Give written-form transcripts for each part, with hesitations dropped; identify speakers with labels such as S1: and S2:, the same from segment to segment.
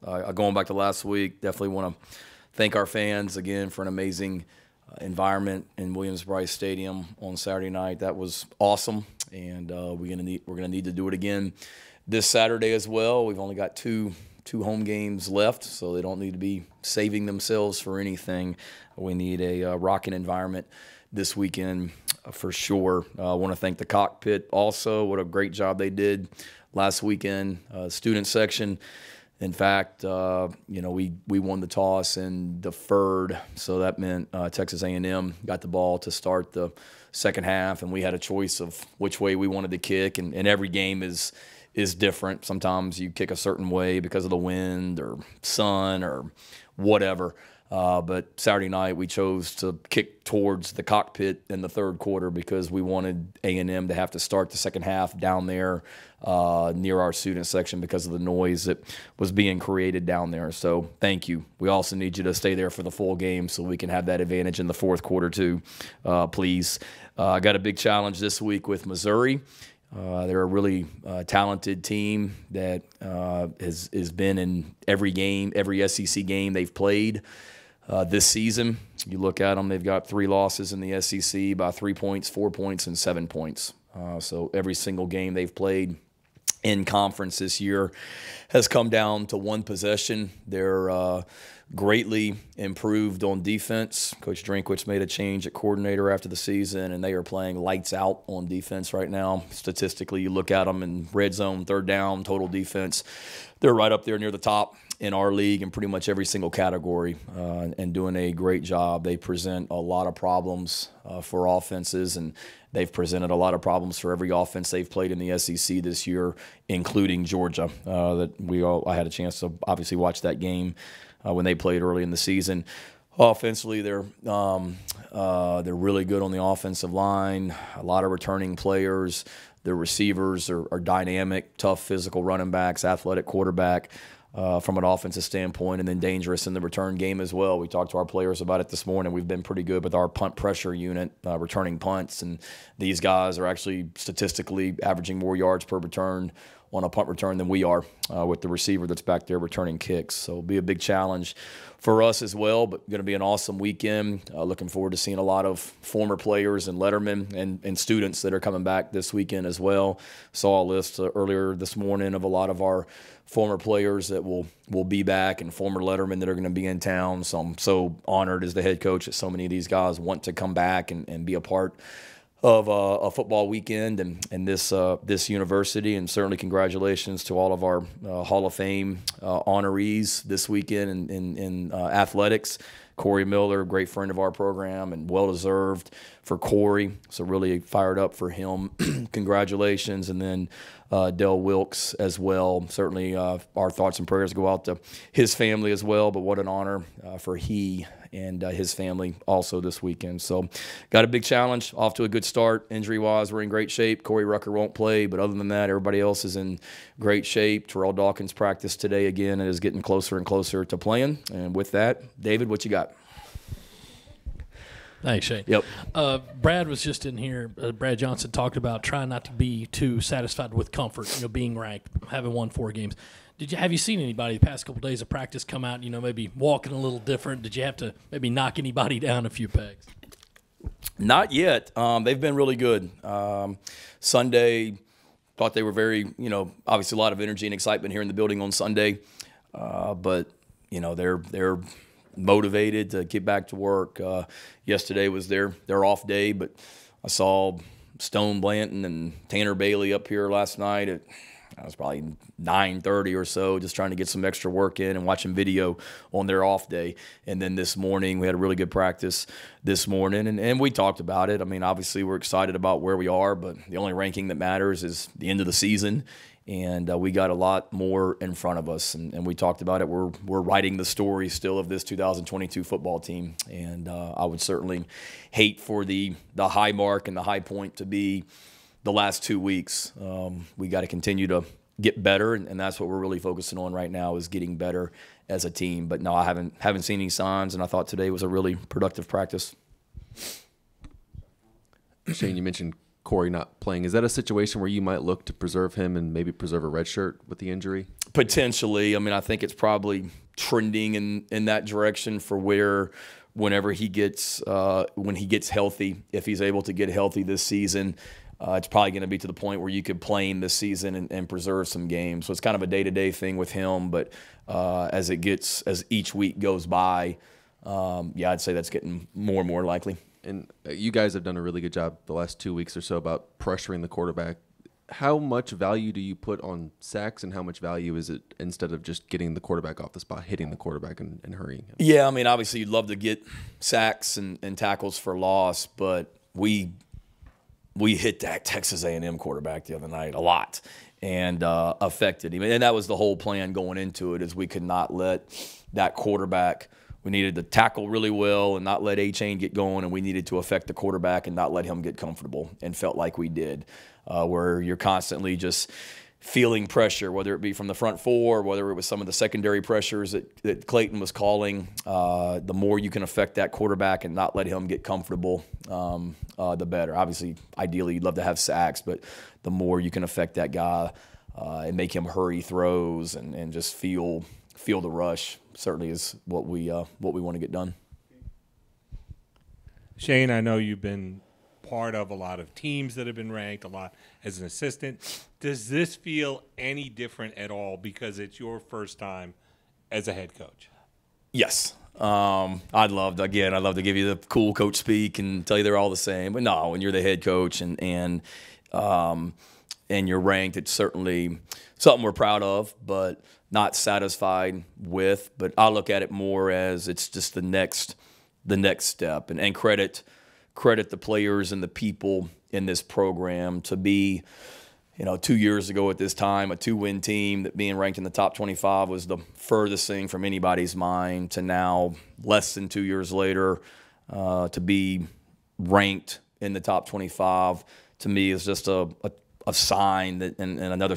S1: Going back to last week, definitely want to thank our fans again for an amazing environment in Williams-Brice Stadium on Saturday night. That was awesome, and we're gonna need to do it again this Saturday as well. We've only got two home games left, so they don't need to be saving themselves for anything. We need a rocking environment this weekend for sure. I want to thank the cockpit also. What a great job they did last weekend. Student section. In fact, we won the toss and deferred, so that meant Texas A&M got the ball to start the second half, and we had a choice of which way we wanted to kick. And every game is different. Sometimes you kick a certain way because of the wind or sun or whatever. But Saturday night we chose to kick towards the cockpit in the third quarter because we wanted A&M to have to start the second half down there near our student section because of the noise that was being created down there. So thank you. We also need you to stay there for the full game so we can have that advantage in the fourth quarter too, please. I got a big challenge this week with Missouri. They're a really talented team that has been in every game, every SEC game they've played this season. You look at them, they've got 3 losses in the SEC by 3 points, 4 points, and 7 points. So every single game they've played in conference this year has come down to one possession. They're greatly improved on defense. Coach Drinkwitz made a change at coordinator after the season, and they are playing lights out on defense right now. Statistically, you look at them in red zone, third down, total defense. They're right up there near the top in our league in pretty much every single category and doing a great job. They present a lot of problems for offenses, and they've presented a lot of problems for every offense they've played in the SEC this year, including Georgia. I had a chance to obviously watch that game when they played early in the season. Offensively, they're really good on the offensive line. A lot of returning players. Their receivers are dynamic, tough, physical running backs, athletic quarterback from an offensive standpoint, and then dangerous in the return game as well. We talked to our players about it this morning. We've been pretty good with our punt pressure unit, returning punts, and these guys are actually statistically averaging more yards per return on a punt return than we are with the receiver that's back there returning kicks. So it'll be a big challenge for us as well, but going to be an awesome weekend. Looking forward to seeing a lot of former players and lettermen and students that are coming back this weekend as well. Saw a list earlier this morning of a lot of our former players that will be back and former lettermen that are going to be in town. So I'm so honored as the head coach that so many of these guys want to come back and be a part of a football weekend and this university. And certainly congratulations to all of our Hall of Fame honorees this weekend in athletics. Corey Miller, a great friend of our program and well-deserved for Corey. So really fired up for him. Congratulations. And then Dell Wilkes as well. Certainly our thoughts and prayers go out to his family as well, but what an honor for he and his family also this weekend. So got a big challenge, off to a good start. Injury-wise, we're in great shape. Corey Rucker won't play, but other than that, everybody else is in great shape. Terrell Dawkins practiced today again and is getting closer and closer to playing. And with that, David, what you got?
S2: Thanks, Shane.
S1: Yep.
S2: Brad was just in here. Brad Johnson talked about trying not to be too satisfied with comfort, being ranked, having won 4 games. Have you seen anybody the past couple of days of practice come out, maybe walking a little different? Did you have to maybe knock anybody down a few pegs?
S1: Not yet. They've been really good. Sunday, thought they were very, obviously a lot of energy and excitement here in the building on Sunday. But, they're motivated to get back to work. Yesterday was their off day, but I saw Stone Blanton and Tanner Bailey up here last night at I was probably 9:30 or so, just trying to get some extra work in and watching video on their off day. And then this morning, we had a really good practice this morning, and we talked about it. I mean, obviously, we're excited about where we are, but the only ranking that matters is the end of the season, and we got a lot more in front of us. And we talked about it. We're writing the story still of this 2022 football team, and I would certainly hate for the high mark and the high point to be the last 2 weeks. We got to continue to get better, and that's what we're really focusing on right now, is getting better as a team. But no, I haven't seen any signs, and I thought today was a really productive practice.
S3: Shane, you mentioned Corey not playing. Is that a situation where you might look to preserve him and maybe preserve a red shirt with the injury?
S1: Potentially. I mean, I think it's probably trending in that direction for where whenever he gets when he gets healthy, if he's able to get healthy this season, it's probably going to be to the point where you could play him this season and preserve some games. So it's kind of a day-to-day thing with him. But as each week goes by, yeah, I'd say that's getting more and more likely.
S3: And you guys have done a really good job the last 2 weeks or so about pressuring the quarterback. How much value do you put on sacks, and how much value is it instead of just getting the quarterback off the spot, hitting the quarterback and hurrying him?
S1: Yeah, I mean, obviously you'd love to get sacks and tackles for loss, but we hit that Texas A&M quarterback the other night a lot and affected him. And that was the whole plan going into it, is we could not let that quarterback – we needed to tackle really well and not let A-Chain get going, and we needed to affect the quarterback and not let him get comfortable, and felt like we did, where you're constantly just feeling pressure, whether it be from the front four, whether it was some of the secondary pressures that Clayton was calling. The more you can affect that quarterback and not let him get comfortable, the better. Obviously, ideally, you'd love to have sacks, but the more you can affect that guy and make him hurry throws and just feel the rush, certainly is what we want to get done.
S4: Shane, I know you've been part of a lot of teams that have been ranked a lot as an assistant. Does this feel any different at all because it's your first time as a head coach?
S1: Yes. I'd love to give you the cool coach speak and tell you they're all the same. But no, when you're the head coach and you're ranked, it's certainly something we're proud of, but not satisfied with. But I look at it more as it's just the next step, and credit the players and the people in this program to be, 2 years ago at this time, a 2-win team that being ranked in the top 25 was the furthest thing from anybody's mind, to now, less than 2 years later, to be ranked in the top 25, to me is just a sign that and another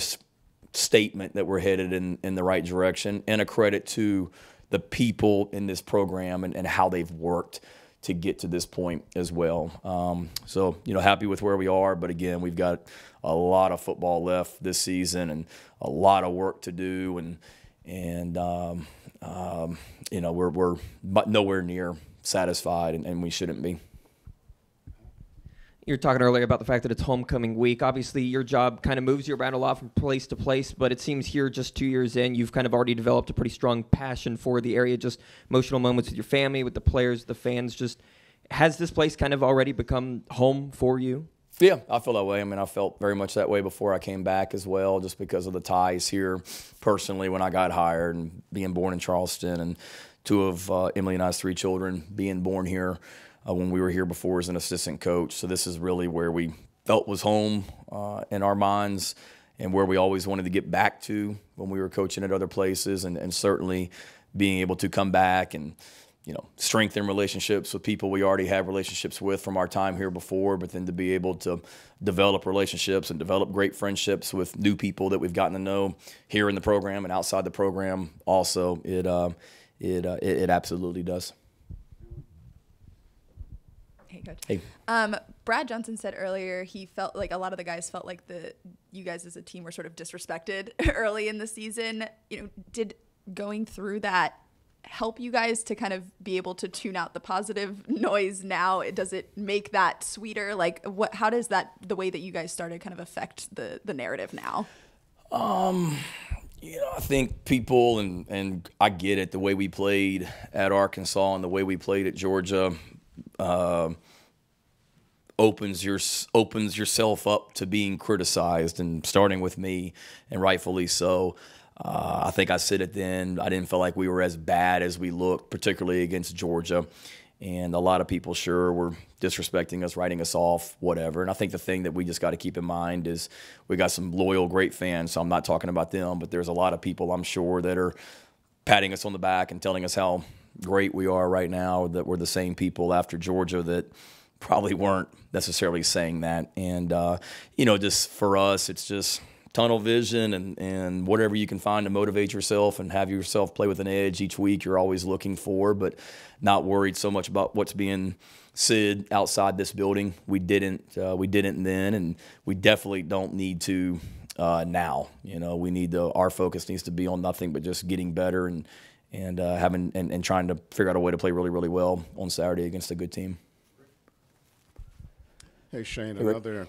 S1: statement that we're headed in the right direction, and a credit to the people in this program and how they've worked to get to this point as well. So, happy with where we are, but again, we've got a lot of football left this season and a lot of work to do, and we're nowhere near satisfied, and we shouldn't be.
S5: You were talking earlier about the fact that it's homecoming week. Obviously, your job kind of moves you around a lot from place to place, but it seems here just 2 years in, you've kind of already developed a pretty strong passion for the area, just emotional moments with your family, with the players, the fans. Just has this place kind of already become home for you?
S1: Yeah, I feel that way. I mean, I felt very much that way before I came back as well, just because of the ties here personally when I got hired and being born in Charleston, and two of Emily and I's 3 children being born here. When we were here before as an assistant coach. So this is really where we felt was home in our minds, and where we always wanted to get back to when we were coaching at other places, and certainly being able to come back and strengthen relationships with people we already have relationships with from our time here before, but then to be able to develop relationships and develop great friendships with new people that we've gotten to know here in the program and outside the program also, it absolutely does.
S6: Hey, Coach.
S1: Hey.
S6: Brad Johnson said earlier he felt like a lot of the guys felt like you guys as a team were sort of disrespected early in the season. Did going through that help you guys to kind of be able to tune out the positive noise now? Does it make that sweeter? Like, how does the way that you guys started kind of affect the narrative now?
S1: I think people, and I get it, the way we played at Arkansas and the way we played at Georgia, opens yourself up to being criticized, and starting with me, and rightfully so. I think I said it then. I didn't feel like we were as bad as we looked, particularly against Georgia. And a lot of people sure were disrespecting us, writing us off, whatever. And I think the thing that we just got to keep in mind is we got some loyal, great fans, so I'm not talking about them, but there's a lot of people, I'm sure, that are patting us on the back and telling us how great we are right now, that we're the same people after Georgia that probably weren't necessarily saying that. And, just for us, it's just tunnel vision and whatever you can find to motivate yourself and have yourself play with an edge each week you're always looking for, but not worried so much about what's being said outside this building. We didn't then, and we definitely don't need to now. We need our focus needs to be on nothing but just getting better and trying to figure out a way to play really, really well on Saturday against a good team.
S7: Hey, Shane, another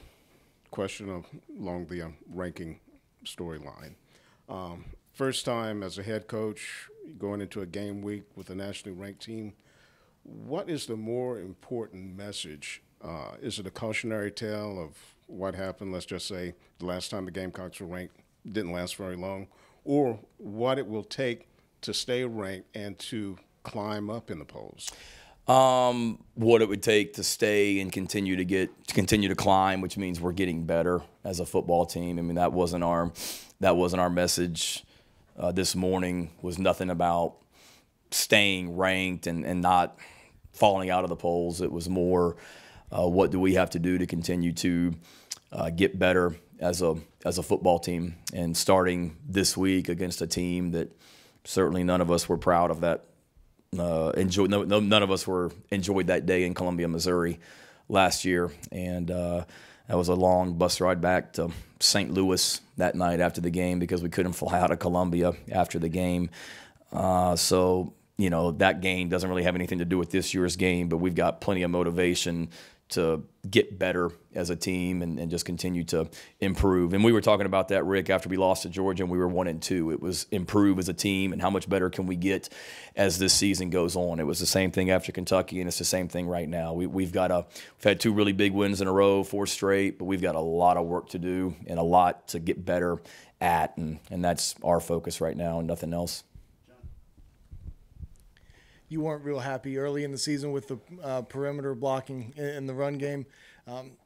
S7: question along the ranking storyline. First time as a head coach going into a game week with a nationally ranked team, what is the more important message? Is it a cautionary tale of what happened, let's just say the last time the Gamecocks were ranked didn't last very long, or what it will take to stay ranked and to climb up in the polls?
S1: What it would take to stay and continue to climb, which means we're getting better as a football team. I mean, that wasn't our message this morning. Was nothing about staying ranked and not falling out of the polls. It was more, what do we have to do to continue to get better as a football team, and starting this week against a team that certainly none of us were proud of that. None of us enjoyed that day in Columbia, Missouri last year, and that was a long bus ride back to St. Louis that night after the game because we couldn't fly out of Columbia after the game. So that game doesn't really have anything to do with this year's game, but we've got plenty of motivation to get better as a team and just continue to improve. And we were talking about that, Rick, after we lost to Georgia and we were 1-2. It was improve as a team and how much better can we get as this season goes on. It was the same thing after Kentucky, and it's the same thing right now. We've had 2 really big wins in a row, 4 straight, but we've got a lot of work to do and a lot to get better at, and that's our focus right now and nothing else.
S8: You weren't real happy early in the season with the perimeter blocking in the run game.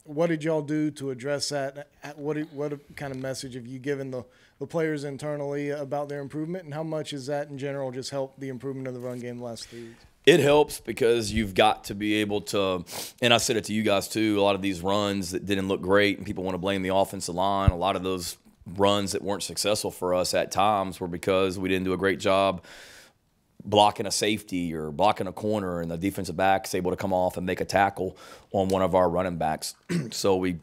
S8: What did y'all do to address that? What kind of message have you given the players internally about their improvement, and how much has that in general just helped the improvement of the run game the last 3 weeks?
S1: It helps because you've got to be able to, and I said it to you guys too, a lot of these runs that didn't look great and people want to blame the offensive line, a lot of those runs that weren't successful for us at times were because we didn't do a great job blocking a safety or blocking a corner, and the defensive back is able to come off and make a tackle on one of our running backs. So we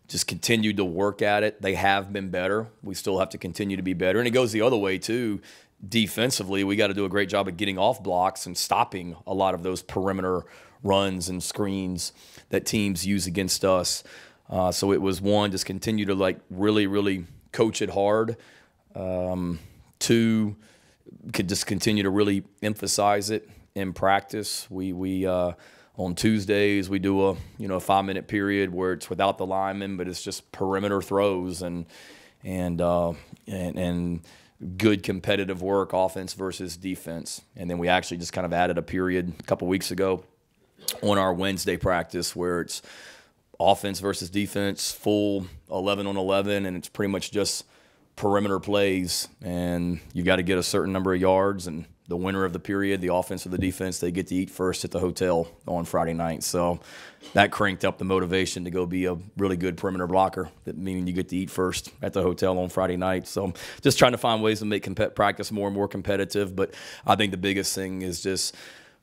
S1: just continued to work at it. They have been better. We still have to continue to be better. And it goes the other way too. Defensively, we got to do a great job of getting off blocks and stopping a lot of those perimeter runs and screens that teams use against us. So it was, one, just continue to really, really coach it hard. 2, could just continue to really emphasize it in practice. We on Tuesdays we do a 5-minute period where it's without the linemen, but it's just perimeter throws and good competitive work, offense versus defense. And then we actually just kind of added a period a couple weeks ago on our Wednesday practice where it's offense versus defense, full 11 on 11, and it's pretty much just perimeter plays, and you got to get a certain number of yards, and the winner of the period, the offense or the defense, they get to eat first at the hotel on Friday night. So that cranked up the motivation to go be a really good perimeter blocker, that meaning you get to eat first at the hotel on Friday night. So just trying to find ways to make practice more and more competitive, but I think the biggest thing is just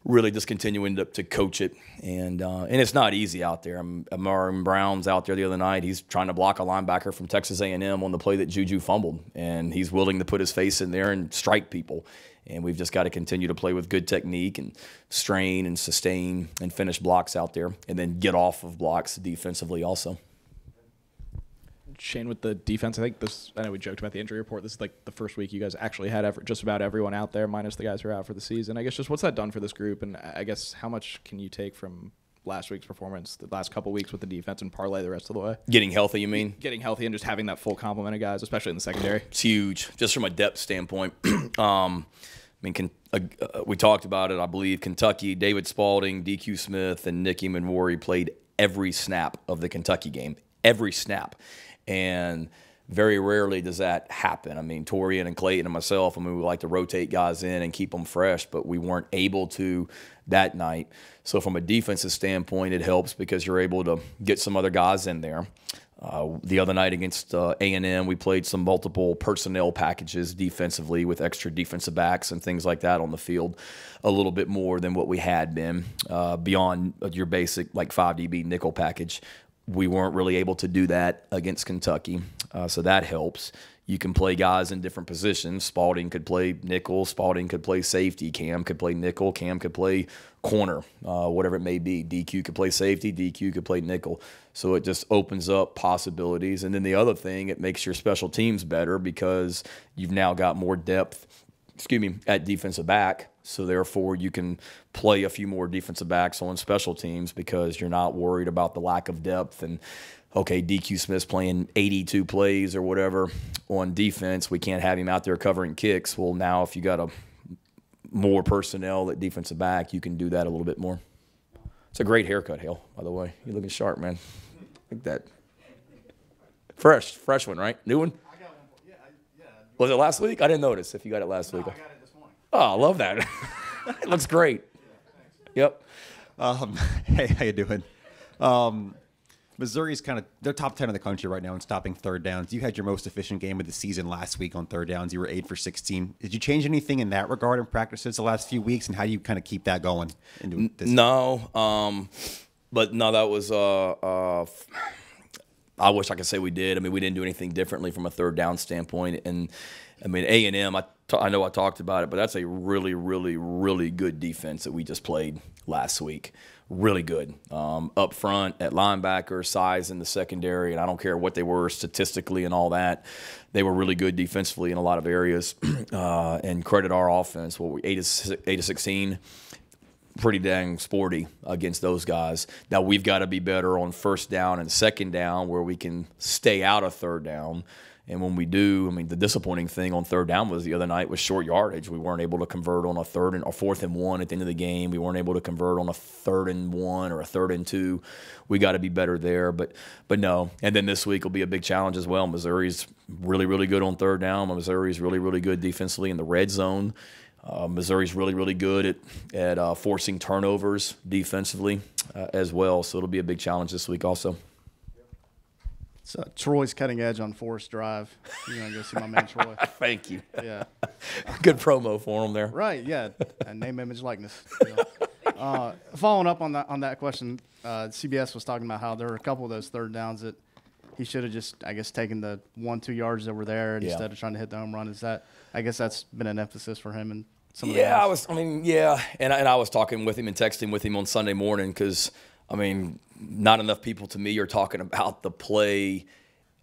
S1: really just continuing to coach it, and it's not easy out there. Amari Brown's out there the other night. He's trying to block a linebacker from Texas A&M on the play that Juju fumbled, and he's willing to put his face in there and strike people. And we've just got to continue to play with good technique and strain and sustain and finish blocks out there, and then get off of blocks defensively also.
S9: Shane, with the defense, I know we joked about the injury report. This is like the first week you guys actually had just about everyone out there, minus the guys who are out for the season. I guess just what's that done for this group, and I guess how much can you take from last week's performance, the last couple weeks with the defense, and parlay the rest of the way? Getting healthy, you mean? Getting healthy and just having that full complement of guys, especially in the secondary.
S1: It's huge, just from a depth standpoint. We talked about it, I believe. Kentucky, David Spalding, DQ Smith, and Nicky Manwari played every snap of the Kentucky game. Every snap. And very rarely does that happen. I mean, Torian and Clayton and myself, we like to rotate guys in and keep them fresh, but we weren't able to that night. So from a defensive standpoint, it helps because you're able to get some other guys in there. The other night against A&M, we played some multiple personnel packages defensively with extra defensive backs and things like that on the field, a little bit more than what we had been beyond your basic 5 DB nickel package. We weren't really able to do that against Kentucky. so that helps. You can play guys in different positions. Spalding could play nickel. Spalding could play safety. Cam could play nickel. Cam could play corner, whatever it may be. DQ could play safety. DQ could play nickel. So it just opens up possibilities. And then the other thing, it makes your special teams better because you've now got more depth, at defensive back. So therefore you can play a few more defensive backs on special teams because you're not worried about the lack of depth. And okay, DQ Smith's playing 82 plays or whatever on defense. We can't have him out there covering kicks. Well, now if you got more personnel at defensive back, you can do that a little bit more. It's a great haircut, Hale, by the way. You're looking sharp, man. Like that. Fresh one, right? New one?
S10: I got one. Yeah.
S1: Was it last week? I didn't notice if you got it last week.
S10: I got it this morning.
S1: Oh, I love that. It looks great. Yep.
S10: Hey, how you doing? Missouri's they're top 10 in the country right now in stopping third downs. You had your most efficient game of the season last week on third downs. You were 8 for 16. Did you change anything in that regard in practices the last few weeks, and how do you kind of keep that going into this?
S1: No, but no, that was I wish I could say we did. I mean, we didn't do anything differently from a third down standpoint. And I mean, A&M, I know I talked about it, but that's a really, really, really good defense that we just played last week. Really good. Up front, at linebacker, size in the secondary, and I don't care what they were statistically and all that. They were really good defensively in a lot of areas. And credit our offense. What we 8 of 16. Pretty dang sporty against those guys. Now we've got to be better on first down and second down where we can stay out of third down. And when we do, I mean, the disappointing thing on third down was the other night was short yardage. We weren't able to convert on a 4th and 1 at the end of the game. We weren't able to convert on a 3rd and 1 or a 3rd and 2. We got to be better there, but no. And then this week will be a big challenge as well. Missouri's really, really good on third down. Missouri's really, really good defensively in the red zone. Missouri's really, really good at forcing turnovers defensively as well. So it'll be a big challenge this week also.
S11: So Troy's cutting edge on Forest Drive. You know, go see my man Troy.
S1: Thank you.
S11: Yeah.
S1: Good promo for him there.
S11: Right. Yeah. And name, image, likeness. Following up on that question, CBS was talking about how there were a couple of those third downs that he should have just, I guess, taken the 1-2 yards that were there instead of trying to hit the home run. Is that? I guess that's been an emphasis for him and some of the guys.
S1: And I was talking with him and texting with him on Sunday morning because, I mean, not enough people to me are talking about the play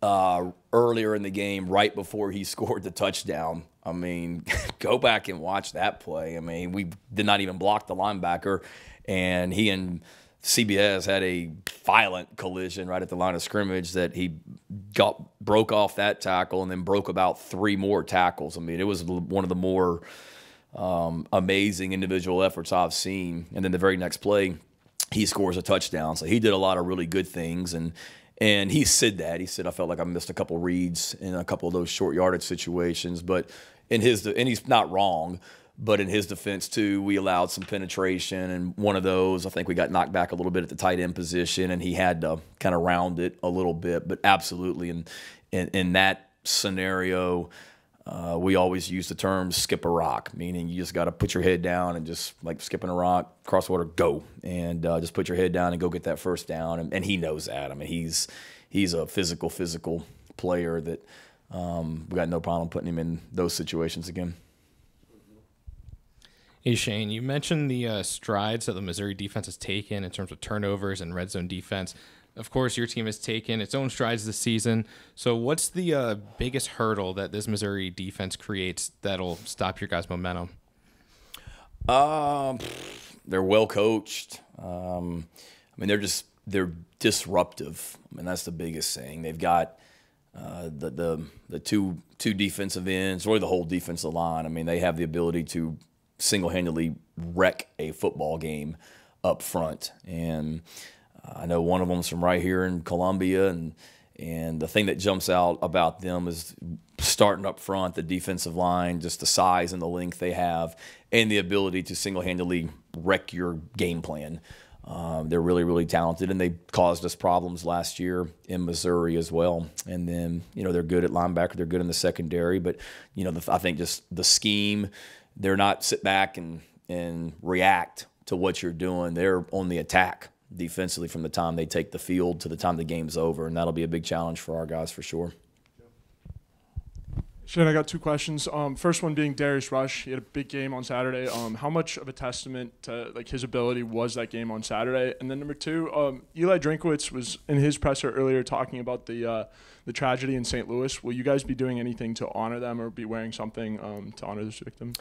S1: earlier in the game right before he scored the touchdown. I mean, go back and watch that play. I mean, we did not even block the linebacker, and he and CBS had a violent collision right at the line of scrimmage that he broke off that tackle and then broke about 3 more tackles. I mean, it was one of the more amazing individual efforts I've seen. And then the very next play, he scores a touchdown. So he did a lot of really good things. And he said that. He said, I felt like I missed a couple reads in a couple of those short yardage situations. But and he's not wrong. But in his defense, too, we allowed some penetration. And one of those, I think we got knocked back a little bit at the tight end position, and he had to kind of round it a little bit. But absolutely, in that scenario, we always use the term skip a rock, meaning you just got to put your head down and just like skipping a rock, crosswater, go. And just put your head down and go get that first down. And he knows that. I mean, he's a physical player that we got no problem putting him in those situations again.
S12: Hey, Shane, you mentioned the strides that the Missouri defense has taken in terms of turnovers and red zone defense. Of course, your team has taken its own strides this season. So what's the biggest hurdle that this Missouri defense creates that'll stop your guys' momentum?
S1: They're well coached. I mean, they're disruptive. I mean, that's the biggest thing. They've got the two defensive ends, or the whole defensive line. I mean, they have the ability to single-handedly wreck a football game up front. And I know one of them's from right here in Columbia, and the thing that jumps out about them is starting up front, the defensive line, just the size and the length they have, and the ability to single-handedly wreck your game plan. They're really, really talented, and they caused us problems last year in Missouri as well. And then, they're good at linebacker. They're good in the secondary. But, I think just the scheme, they're not sit back and react to what you're doing. They're on the attack defensively from the time they take the field to the time the game's over, and that'll be a big challenge for our guys for sure.
S13: Shane, I got two questions. First one being Darius Rush. He had a big game on Saturday. How much of a testament to like his ability was that game on Saturday? And then number two, Eli Drinkowitz was in his presser earlier talking about the tragedy in St. Louis. Will you guys be doing anything to honor them or be wearing something to honor this victim?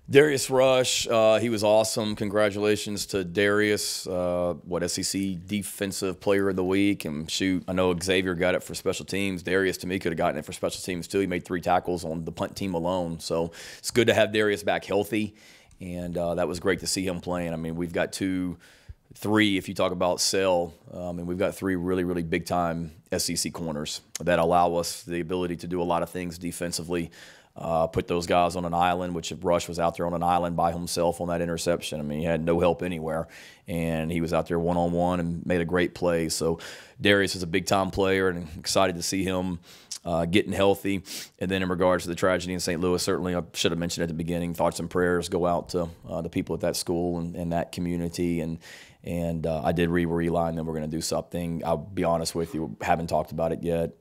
S1: Darius Rush, he was awesome. Congratulations to Darius, SEC Defensive Player of the Week. And shoot, I know Xavier got it for special teams. Darius, to me, could have gotten it for special teams too. He made 3 tackles on the punt team alone. So it's good to have Darius back healthy, and that was great to see him playing. I mean, we've got 3, if you talk about Sell, and we've got 3 really, really big-time SEC corners that allow us the ability to do a lot of things defensively. Put those guys on an island, which Rush was out there on an island by himself on that interception. I mean, he had no help anywhere, and he was out there one-on-one and made a great play. So Darius is a big-time player, and excited to see him getting healthy. And then in regards to the tragedy in St. Louis, certainly I should have mentioned at the beginning, thoughts and prayers go out to the people at that school and that community. And I did read where Eli and then we're going to do something. I'll be honest with you, haven't talked about it yet.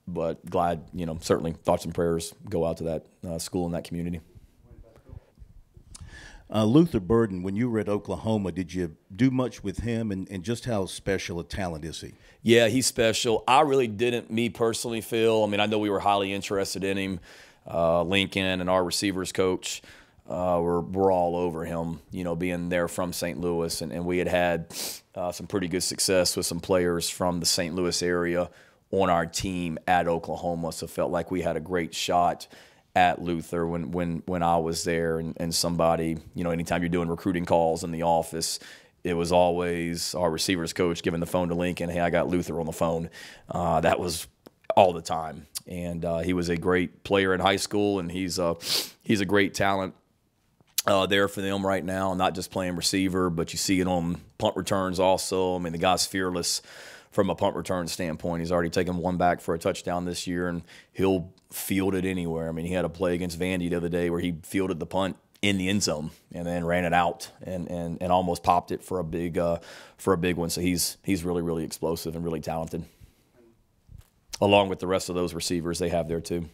S1: But glad, certainly thoughts and prayers go out to that school and that community.
S14: Luther Burden, when you were at Oklahoma, did you do much with him, and just how special a talent is he?
S1: Yeah, he's special. I really didn't, me personally, Phil. I mean, I know we were highly interested in him. Lincoln and our receivers coach were all over him, being there from St. Louis. And we had some pretty good success with some players from the St. Louis area on our team at Oklahoma, so felt like we had a great shot at Luther when I was there. And somebody, anytime you're doing recruiting calls in the office, it was always our receivers coach giving the phone to Lincoln, hey, I got Luther on the phone. That was all the time. And he was a great player in high school, and he's a great talent there for them right now, not just playing receiver, but you see it on punt returns also. I mean, the guy's fearless from a punt return standpoint. He's already taken 1 back for a touchdown this year, and he'll field it anywhere. I mean, he had a play against Vandy the other day where he fielded the punt in the end zone and then ran it out and almost popped it for a big one. So he's really, really explosive and really talented, along with the rest of those receivers they have there too.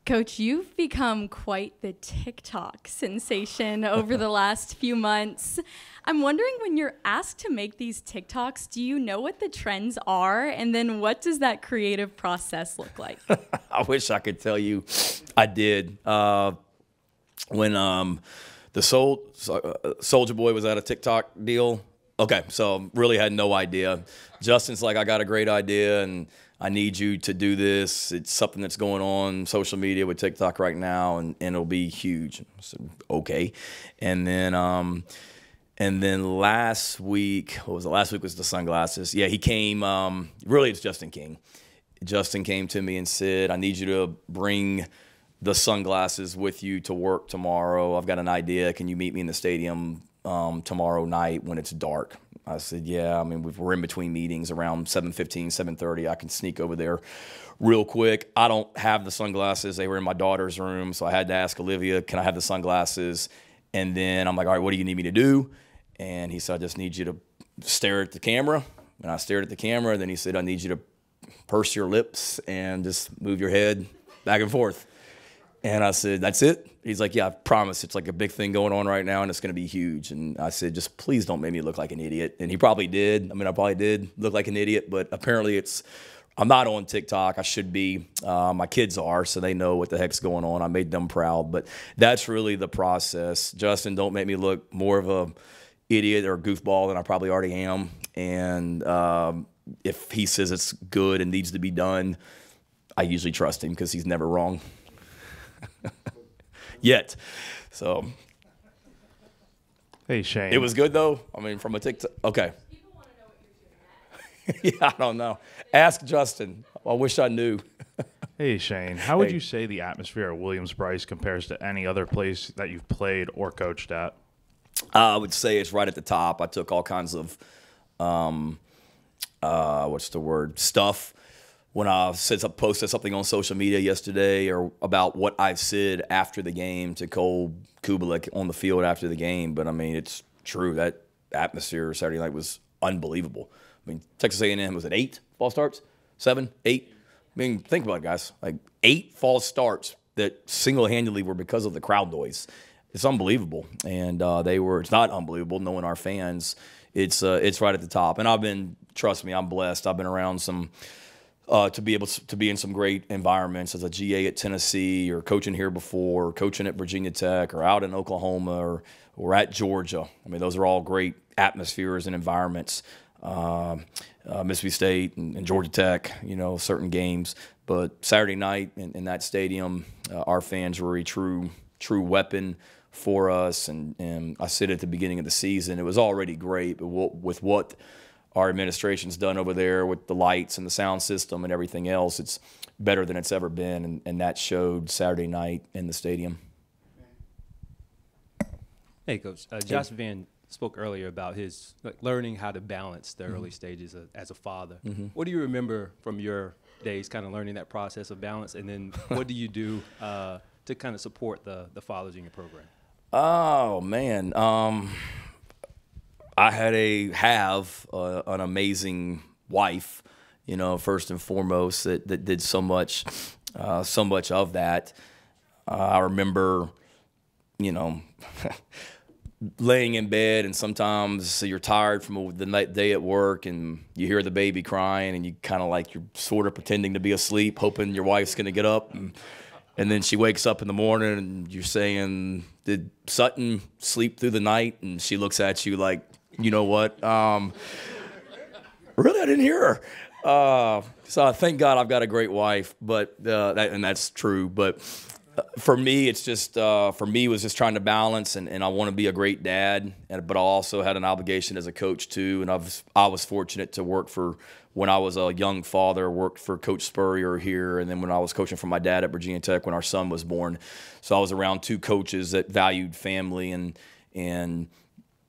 S15: Coach, you've become quite the TikTok sensation over the last few months. I'm wondering, when you're asked to make these TikToks, do you know what the trends are? And then what does that creative process look like?
S1: I wish I could tell you I did. When the Soldier Boy was at a TikTok deal, okay, so really had no idea. Justin's like, I got a great idea, and I need you to do this. It's something that's going on social media with TikTok right now, and it'll be huge. I said, okay. And then last week, what was it? Last week was the sunglasses. Yeah, he came. Really, it's Justin King. Justin came to me and said, I need you to bring the sunglasses with you to work tomorrow. I've got an idea. Can you meet me in the stadium tomorrow night when it's dark? I said, yeah. I mean, we're in between meetings around 7:15, 7:30. I can sneak over there real quick. I don't have the sunglasses. They were in my daughter's room, so I had to ask Olivia, can I have the sunglasses? And then I'm like, all right, what do you need me to do? And he said, I just need you to stare at the camera. And I stared at the camera. Then he said, I need you to purse your lips and just move your head back and forth. And I said, that's it? He's like, yeah, I promise. It's like a big thing going on right now, and it's going to be huge. And I said, just please don't make me look like an idiot. And he probably did. I mean, I probably did look like an idiot, but apparently I'm not on TikTok. I should be. My kids are, so they know what the heck's going on. I made them proud. But that's really the process. Justin, don't make me look more of a idiot or goofball than I probably already am. And if he says it's good and needs to be done, I usually trust him because he's never wrong. Yet. So.
S16: Hey, Shane.
S1: It was good, though? I mean, from a TikTok. Okay.
S15: People want to know what you're doing.
S1: Yeah, I don't know. Ask Justin. I wish I knew.
S16: Hey, Shane. How would you say the atmosphere at Williams-Brice compares to any other place that you've played or coached at?
S1: I would say it's right at the top. I took all kinds of, stuff when I posted something on social media yesterday or about what I said after the game to Cole Kubelik on the field after the game. But, I mean, it's true. That atmosphere Saturday night was unbelievable. I mean, Texas A&M was at 8 ball starts? 7, 8? mean, think about it, guys. Like 8 false starts that single-handedly were because of the crowd noise. It's unbelievable, and it's not unbelievable knowing our fans. It's right at the top, and trust me, I'm blessed. I've been around some to be able to be in some great environments as a GA at Tennessee, or coaching here before, or coaching at Virginia Tech, or out in Oklahoma, or at Georgia. I mean, those are all great atmospheres and environments. Mississippi State and Georgia Tech, certain games. But Saturday night in that stadium, our fans were a true weapon for us. And I said at the beginning of the season, it was already great, but with what our administration's done over there with the lights and the sound system and everything else, it's better than it's ever been. And that showed Saturday night in the stadium.
S17: Hey, Coach. Josh Van spoke earlier about his learning how to balance the early stages as a father. What do you remember from your days kind of learning that process of balance, and then what do you do to kind of support the fathers in your program?
S1: Oh, man. I have an amazing wife, first and foremost, that did so much of that. I remember, laying in bed, and sometimes you're tired from the day at work, and you hear the baby crying, and you're sort of pretending to be asleep, hoping your wife's going to get up, and then she wakes up in the morning, and you're saying, "Did Sutton sleep through the night?" And she looks at you like, "You know what? Really, I didn't hear her." So thank God I've got a great wife, but and that's true, but. For me, it's just it was just trying to balance, and I want to be a great dad, but I also had an obligation as a coach too. And I was fortunate to work when I was a young father, worked for Coach Spurrier here, and then when I was coaching for my dad at Virginia Tech when our son was born. So I was around 2 coaches that valued family, and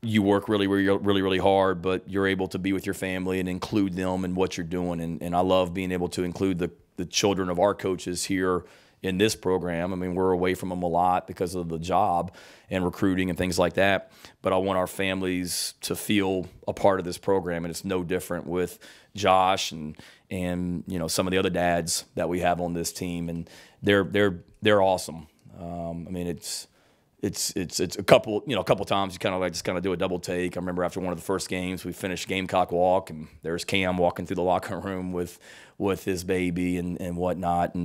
S1: you work really hard, but you're able to be with your family and include them in what you're doing. And I love being able to include the children of our coaches here in this program. I mean, we're away from them a lot because of the job and recruiting and things like that. But I want our families to feel a part of this program, and it's no different with Josh and some of the other dads that we have on this team, and they're awesome. I mean, it's a couple times you kind of do a double take. I remember after one of the first games, we finished Gamecock Walk, and there's Cam walking through the locker room with his baby and whatnot,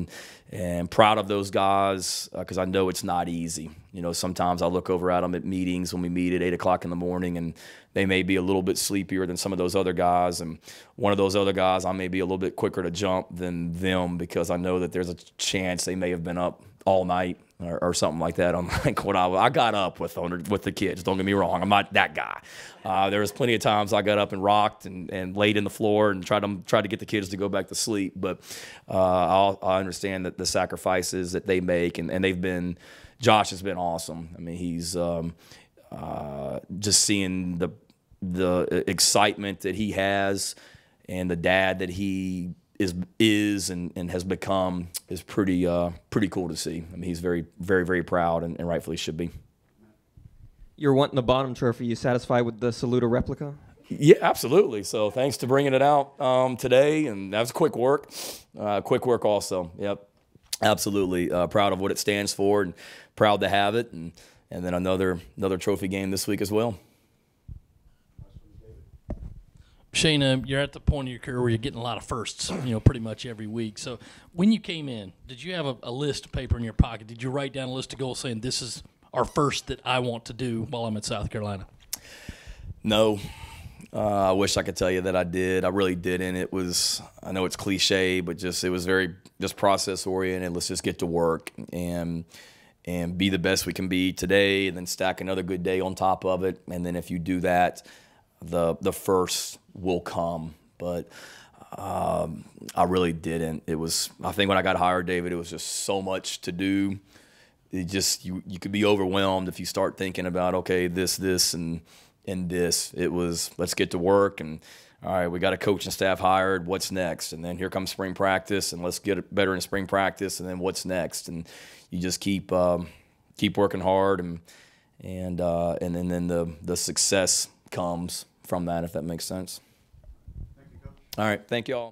S1: and proud of those guys because I know it's not easy. Sometimes I look over at them at meetings when we meet at 8 o'clock in the morning, and they may be a little bit sleepier than some of those other guys, and one of those other guys I may be a little bit quicker to jump than them because I know that there's a chance they may have been up all night or something like that. I'm like, I got up with the kids. Don't get me wrong, I'm not that guy. There was plenty of times I got up and rocked and laid in the floor and tried to get the kids to go back to sleep. But I understand that the sacrifices that they make, and Josh has been awesome. I mean, he's just seeing the excitement that he has and the dad that he is and has become is pretty cool to see. I mean, he's very, very, very proud and rightfully should be.
S5: You're wanting the bottom trophy. You satisfied with the Saluda replica?
S1: Yeah, absolutely. So thanks to bringing it out today, and that was quick work. Quick work also. Yep, absolutely. Proud of what it stands for and proud to have it, and then another trophy game this week as well.
S2: Shane, you're at the point of your career where you're getting a lot of firsts, pretty much every week. So when you came in, did you have a list of paper in your pocket? Did you write down a list of goals saying this is our first that I want to do while I'm in South Carolina?
S1: No. I wish I could tell you that I did. I really didn't. I know it's cliche, but it was very just process oriented. Let's just get to work and be the best we can be today, and then stack another good day on top of it. And then if you do that, the first will come. But I really didn't. I think when I got hired, David, it was just so much to do. It just you could be overwhelmed if you start thinking about, okay, this and this. It was, let's get to work, and all right, we got a coaching staff hired. What's next? And then here comes spring practice, and let's get it better in spring practice. And then what's next? And you just keep working hard, and then the success comes from that, if that makes sense. Thank you, Coach. All right, thank you all.